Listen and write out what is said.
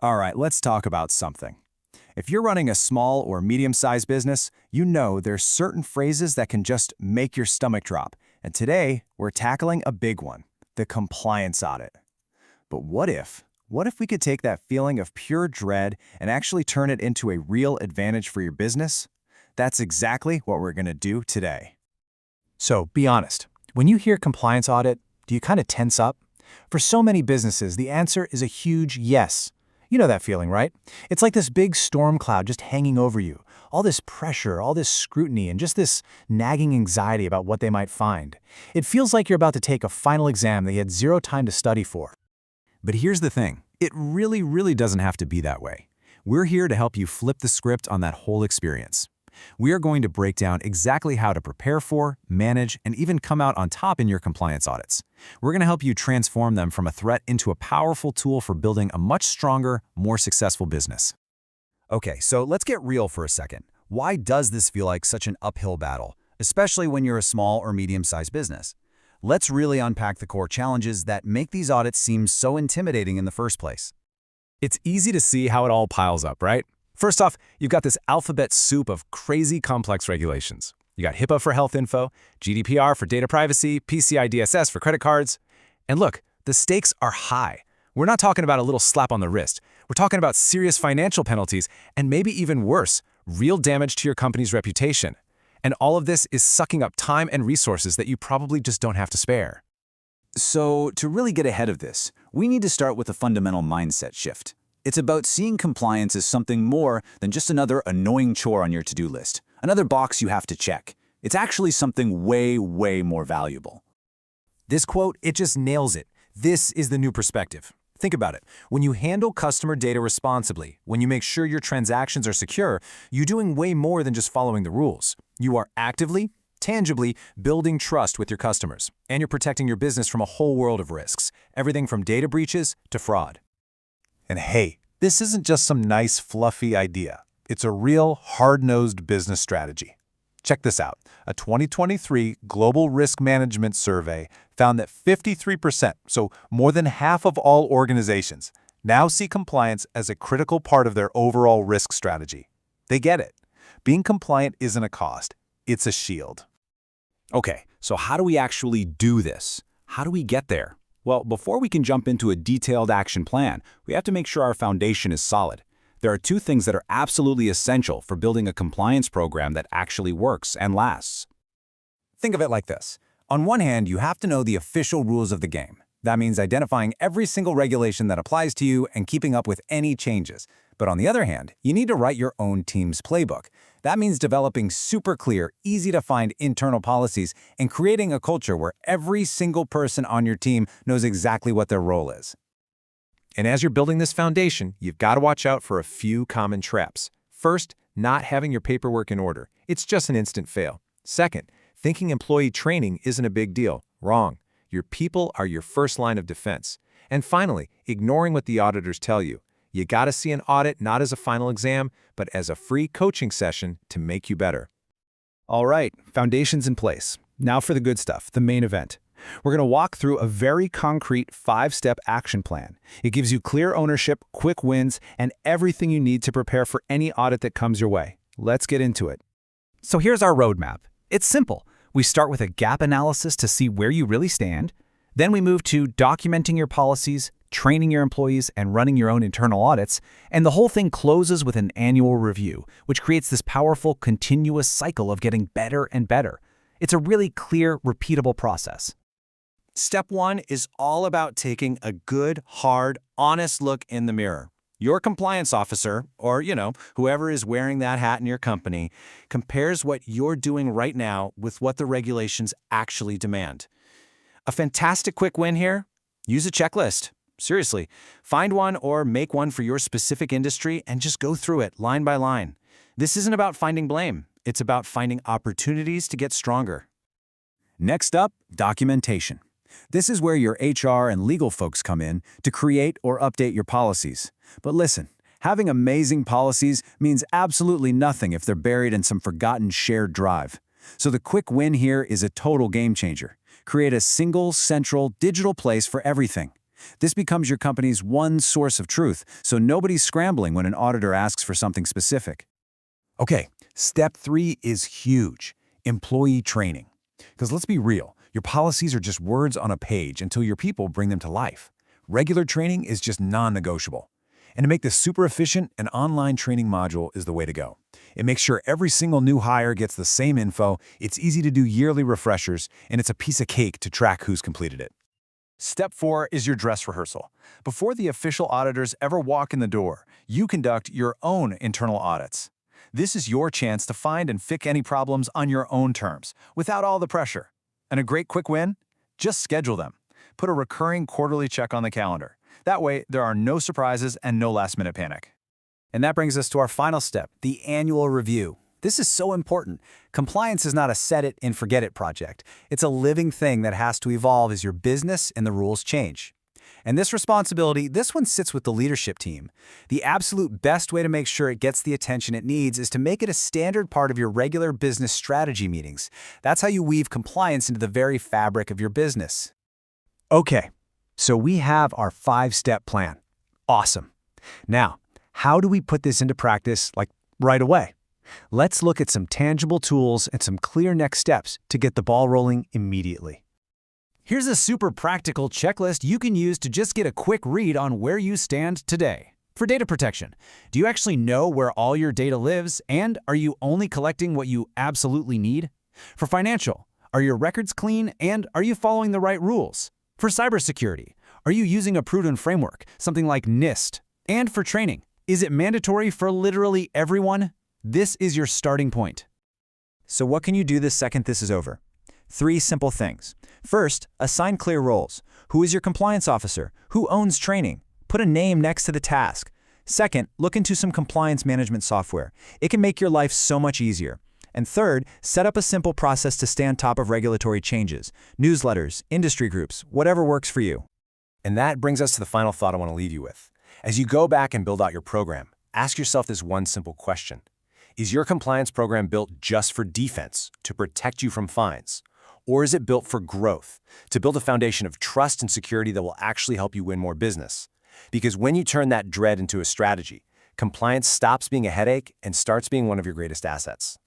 All right, let's talk about something. If you're running a small or medium-sized business, you know there's certain phrases that can just make your stomach drop. And today, we're tackling a big one, the compliance audit. But what if? What if we could take that feeling of pure dread and actually turn it into a real advantage for your business? That's exactly what we're going to do today. So be honest, when you hear compliance audit, do you kind of tense up? For so many businesses, the answer is a huge yes. You know that feeling, right? It's like this big storm cloud just hanging over you. All this pressure, all this scrutiny, and just this nagging anxiety about what they might find. It feels like you're about to take a final exam that you had zero time to study for. But here's the thing. It really doesn't have to be that way. We're here to help you flip the script on that whole experience. We are going to break down exactly how to prepare for, manage, and even come out on top in your compliance audits. We're going to help you transform them from a threat into a powerful tool for building a much stronger, more successful business. Okay, so let's get real for a second. Why does this feel like such an uphill battle, especially when you're a small or medium-sized business? Let's really unpack the core challenges that make these audits seem so intimidating in the first place. It's easy to see how it all piles up, right? First off, you've got this alphabet soup of crazy complex regulations. You got HIPAA for health info, GDPR for data privacy, PCI DSS for credit cards. And look, the stakes are high. We're not talking about a little slap on the wrist. We're talking about serious financial penalties and maybe even worse, real damage to your company's reputation. And all of this is sucking up time and resources that you probably just don't have to spare. So, to really get ahead of this, we need to start with a fundamental mindset shift. It's about seeing compliance as something more than just another annoying chore on your to-do list, another box you have to check. It's actually something way more valuable. This quote, it just nails it. This is the new perspective. Think about it. When you handle customer data responsibly, when you make sure your transactions are secure, you're doing way more than just following the rules. You are actively, tangibly building trust with your customers, and you're protecting your business from a whole world of risks, everything from data breaches to fraud. And hey, this isn't just some nice, fluffy idea. It's a real, hard-nosed business strategy. Check this out. A 2023 Global Risk Management Survey found that 53%, so more than half of all organizations, now see compliance as a critical part of their overall risk strategy. They get it. Being compliant isn't a cost. It's a shield. Okay, so how do we actually do this? How do we get there? Well, before we can jump into a detailed action plan, we have to make sure our foundation is solid. There are two things that are absolutely essential for building a compliance program that actually works and lasts. Think of it like this. On one hand, you have to know the official rules of the game. That means identifying every single regulation that applies to you and keeping up with any changes. But on the other hand, you need to write your own team's playbook. That means developing super clear, easy-to-find internal policies and creating a culture where every single person on your team knows exactly what their role is. And as you're building this foundation, you've got to watch out for a few common traps. First, not having your paperwork in order. It's just an instant fail. Second, thinking employee training isn't a big deal. Wrong. Your people are your first line of defense. And finally, ignoring what the auditors tell you. You got to see an audit not as a final exam, but as a free coaching session to make you better. All right, foundation's in place. Now for the good stuff, the main event. We're going to walk through a very concrete 5-step action plan. It gives you clear ownership, quick wins, and everything you need to prepare for any audit that comes your way. Let's get into it. So here's our roadmap. It's simple. We start with a gap analysis to see where you really stand. Then we move to documenting your policies, training your employees, and running your own internal audits. And the whole thing closes with an annual review, which creates this powerful, continuous cycle of getting better and better. It's a really clear, repeatable process. Step 1 is all about taking a good, hard, honest look in the mirror. Your compliance officer, or, whoever is wearing that hat in your company, compares what you're doing right now with what the regulations actually demand. A fantastic quick win here? Use a checklist. Seriously, find one or make one for your specific industry and just go through it line by line. This isn't about finding blame. It's about finding opportunities to get stronger. Next up, documentation. This is where your HR and legal folks come in to create or update your policies. But listen, having amazing policies means absolutely nothing if they're buried in some forgotten shared drive. So the quick win here is a total game changer. Create a single, central, digital place for everything. This becomes your company's one source of truth, so nobody's scrambling when an auditor asks for something specific. Okay, step 3 is huge. Employee training. Because let's be real, your policies are just words on a page until your people bring them to life. Regular training is just non-negotiable. And to make this super efficient, an online training module is the way to go. It makes sure every single new hire gets the same info, it's easy to do yearly refreshers, and it's a piece of cake to track who's completed it. Step 4 is your dress rehearsal. Before the official auditors ever walk in the door, you conduct your own internal audits. This is your chance to find and fix any problems on your own terms, without all the pressure. And a great quick win? Just schedule them. Put a recurring quarterly check on the calendar. That way, there are no surprises and no last-minute panic. And that brings us to our final step, the annual review. This is so important. Compliance is not a set-it-and-forget-it project. It's a living thing that has to evolve as your business and the rules change. And this responsibility, this one sits with the leadership team. The absolute best way to make sure it gets the attention it needs is to make it a standard part of your regular business strategy meetings. That's how you weave compliance into the very fabric of your business. Okay, so we have our 5-step plan. Awesome. Now, how do we put this into practice, like right away? Let's look at some tangible tools and some clear next steps to get the ball rolling immediately. Here's a super practical checklist you can use to just get a quick read on where you stand today. For data protection, do you actually know where all your data lives, and are you only collecting what you absolutely need? For financial, are your records clean, and are you following the right rules? For cybersecurity, are you using a prudent framework, something like NIST? And for training, is it mandatory for literally everyone? This is your starting point. So what can you do the second this is over? 3 simple things. First, assign clear roles. Who is your compliance officer? Who owns training? Put a name next to the task. Second, look into some compliance management software. It can make your life so much easier. And third, set up a simple process to stay on top of regulatory changes. Newsletters, industry groups, whatever works for you. And that brings us to the final thought I want to leave you with. As you go back and build out your program, ask yourself this one simple question. Is your compliance program built just for defense, to protect you from fines? Or is it built for growth, to build a foundation of trust and security that will actually help you win more business? Because when you turn that dread into a strategy, compliance stops being a headache and starts being one of your greatest assets.